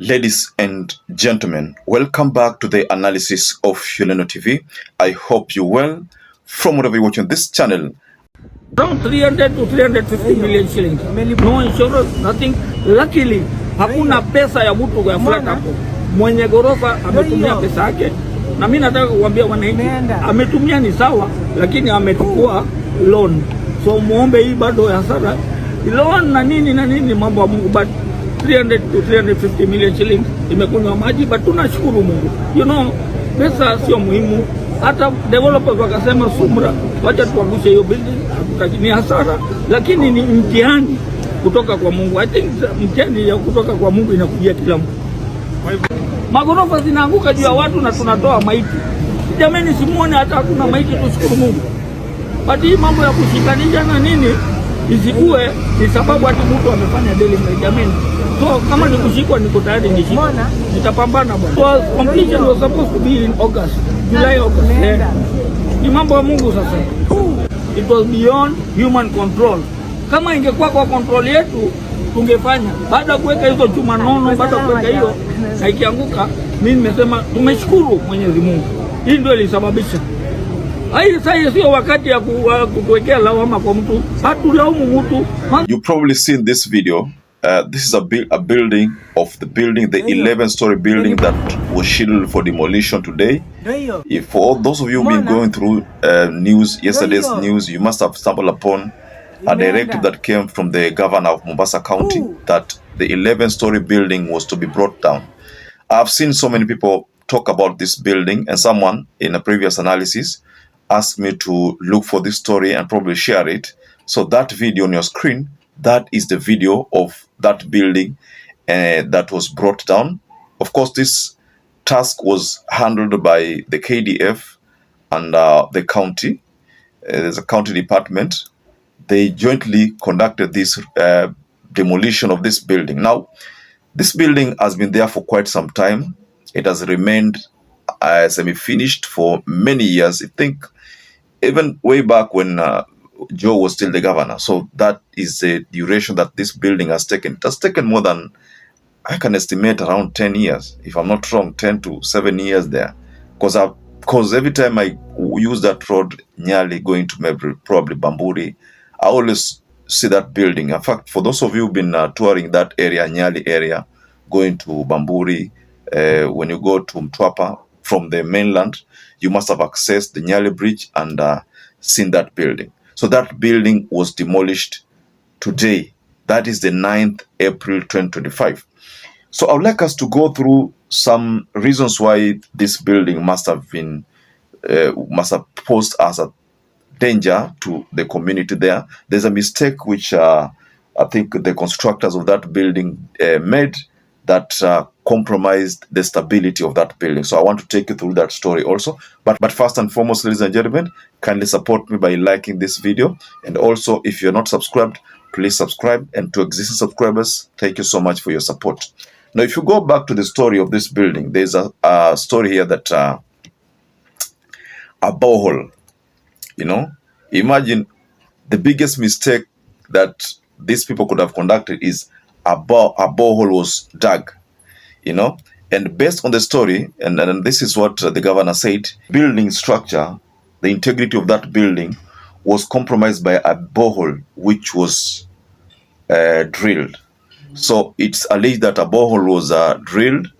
Ladies and gentlemen, welcome back to the analysis of YOLENO TV. I hope you well from wherever you're watching this channel. Around 300 to 350 million shillings. No insurance, nothing. Luckily, hakuna pesa ya mtu ya flat hapo. Mwenye gorofa ametumia pesa yake. Na mimi nataka kuambia wananchi, ametumia ni sawa, lakini amechukua loan. So muombe hii bado ya hasara. Loan na nini mambo ya Mungu, but 300 to 350 million shillings imekunywa maji, but tunashukuru Mungu. You know, pesa sio muhimu. Hata developers wakasema SUMRA, wacha tuangushe hiyo building, ni hasara, lakini ni mtihani kutoka kwa Mungu. I think mtihani ya kutoka kwa Mungu inakujia kila mtu. Magorofa zinaanguka juu ya watu na tunatoa maiti. Jamani, simuone hata hakuna maiti, tushukuru Mungu. But hii mambo ya kushikanisha na nini isikue ni sababu ati mtu amefanya delivery. Jamani, so kama ni kushikwa, niko tayari nishikwe, nitapambana bwana. So completion was supposed to be in August, July, August. Ni mambo ya Mungu sasa. It was beyond human control. Kama ingekuwa kwa control yetu tungefanya. Baada ya kuweka hizo chuma nono, baada ya kuweka hiyo na ikianguka, mimi nimesema tumeshukuru Mwenyezi Mungu. Hii ndio ilisababisha. Sasa sio wakati ya kuwekea lawama kwa mtu. Hatulaumu mtu. You probably seen this video. This is a building of the building, the 11-story building that was scheduled for demolition today. If for all those of you been going through news, yesterday's news, you must have stumbled upon a directive that came from the governor of Mombasa County that the 11-story building was to be brought down. I've seen so many people talk about this building, and someone in a previous analysis asked me to look for this story and probably share it. So that video on your screen, that is the video of that building that was brought down. Of course, this task was handled by the KDF and the county. There's a county department. They jointly conducted this demolition of this building. Now, this building has been there for quite some time. It has remained semi-finished for many years. I think even way back when Joe was still the governor. So that is the duration that this building has taken. It has taken more than, I can estimate, around 10 years. If I'm not wrong, 10 to 7 years there. Because every time I use that road, Nyali, going to probably Bamburi, I always see that building. In fact, for those of you who've been touring that area, Nyali area, going to Bamburi, when you go to Mtwapa from the mainland, you must have accessed the Nyali Bridge and seen that building. So that building was demolished today. That is the 9th April 2025. So I would like us to go through some reasons why this building must have posed as a danger to the community there. There's a mistake which I think the constructors of that building made that compromised the stability of that building. So I want to take you through that story also. But first and foremost, ladies and gentlemen, kindly support me by liking this video. And also, if you're not subscribed, please subscribe. And to existing subscribers, thank you so much for your support. Now, if you go back to the story of this building, there's a story here that a borehole, you know, imagine the biggest mistake that these people could have conducted is a borehole was dug, you know, and based on the story, and this is what the governor said, building structure, the integrity of that building was compromised by a borehole which was drilled. So it's alleged that a borehole was drilled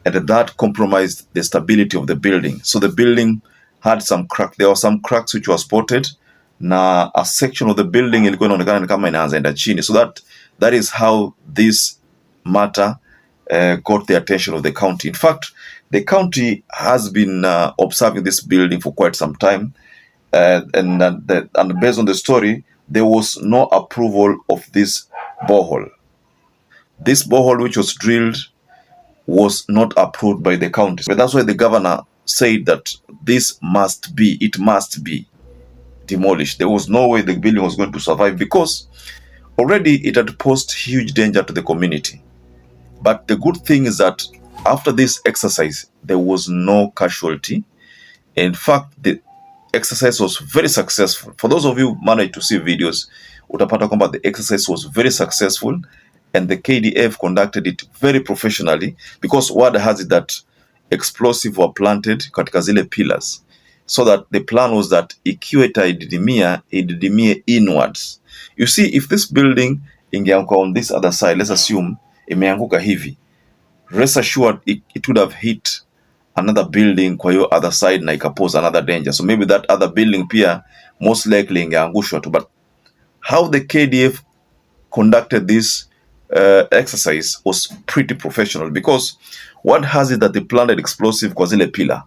and that compromised the stability of the building. So the building had some crack. There were some cracks which were spotted. Na a section of the building ilikuwa inaonekana kama inaanza chini. So that is how this matter got the attention of the county. In fact, the county has been observing this building for quite some time, and based on the story, there was no approval of this borehole. This borehole which was drilled was not approved by the county. But that's why the governor said that it must be demolished. There was no way the building was going to survive because already it had posed huge danger to the community. But the good thing is that after this exercise, there was no casualty. In fact, the exercise was very successful. For those of you who managed to see videos, utapata kwamba the exercise was very successful and the KDF conducted it very professionally, because word has it that explosive were planted katika zile pillars, so that the plan was that ikiwa ididimie inwards. You see, if this building ingeanguka on this other side, let's assume imeanguka hivi, rest assured it would have hit another building kwa hiyo other side na ikapose another danger. So maybe that other building pia most likely ingeangushwa tu. But how the KDF conducted this exercise was pretty professional, because what has it that they planted explosive kwa zile pillar,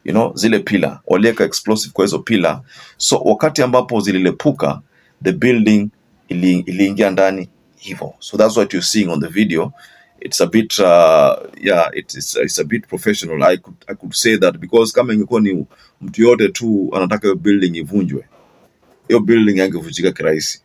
you know, zile pillar walieka explosive kwa hizo pillar, so wakati ambapo zililepuka the building iliingia ndani hivyo. So that's what you're seeing on the video. It's a bit yeah, it's a bit professional. I could say that, because kama ingekuwa ni mtu yote tu anataka hiyo building ivunjwe, hiyo building ingevunjika kirahisi.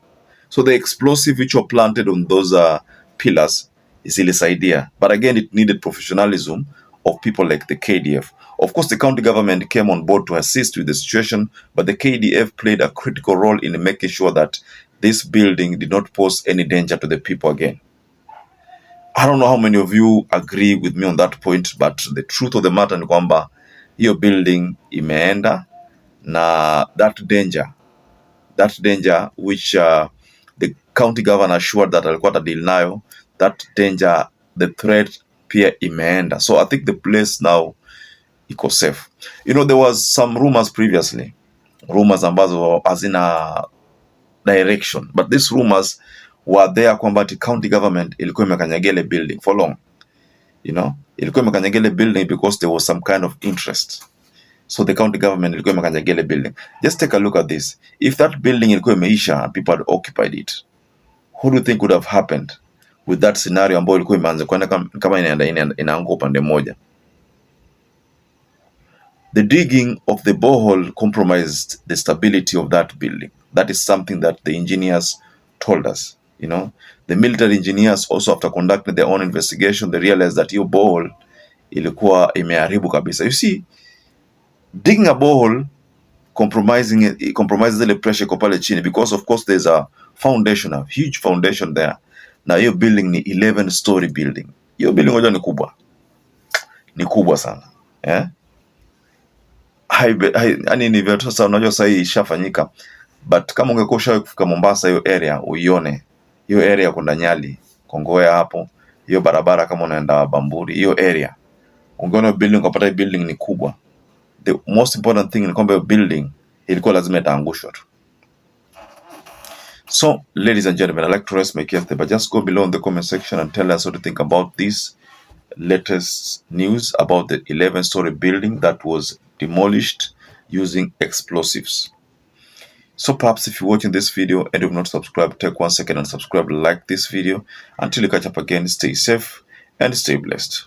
So the explosive which were planted on those pillars ilisaidia, but again it needed professionalism of people like the KDF. Of course, the county government came on board to assist with the situation, but the KDF played a critical role in making sure that this building did not pose any danger to the people again. I don't know how many of you agree with me on that point, but the truth of the matter ni kwamba hiyo building imeenda, na that danger which the county governor assured that alikuwa atadeal nayo, that danger, the threat pia imeenda. So I think the place now iko safe. You know, there was some rumors previously, rumors ambazo hazina direction, but these rumors were there kwamba the county government ilikuwa imekanyagele building for long. You know, ilikuwa imekanyagele building because there was some kind of interest. So the county government ilikuwa imekanyagele building. Just take a look at this. If that building ilikuwa imeisha and people had occupied it, what do you think would have happened with that scenario ambayo ilikuwa imeanza kwenda kama inaanguka upande moja? The digging of the borehole compromised the stability of that building. That is something that the engineers told us. You know, the military engineers also, after conducting their own investigation, they realized that hiyo borehole ilikuwa imeharibu kabisa. You see, digging a borehole compromises the pressure kwa pale chini, because of course there's a foundation, a huge foundation there. Na hiyo building ni 11-story building. Hiyo building moja ni kubwa sana, eh? Yaani ni vya sasa, unajua sasa hii ishafanyika, but kama ungekuwa ushawahi kufika Mombasa, hiyo area uione, hiyo area kwenda Nyali, Kongoya hapo, hiyo barabara kama unaenda Bamburi, hiyo area ungeona building, ukapata building ni kubwa. The most important thing ni kwamba building ilikuwa lazima itaangushwa tu. So ladies and gentlemen, I'd like to rest my case there, but just go below in the comment section and tell us what you think about this latest news about the 11-story building that was demolished using explosives. So perhaps if you're watching this video and you've not subscribed, take 1 second and subscribe, like this video. Until you catch up again, stay safe and stay blessed.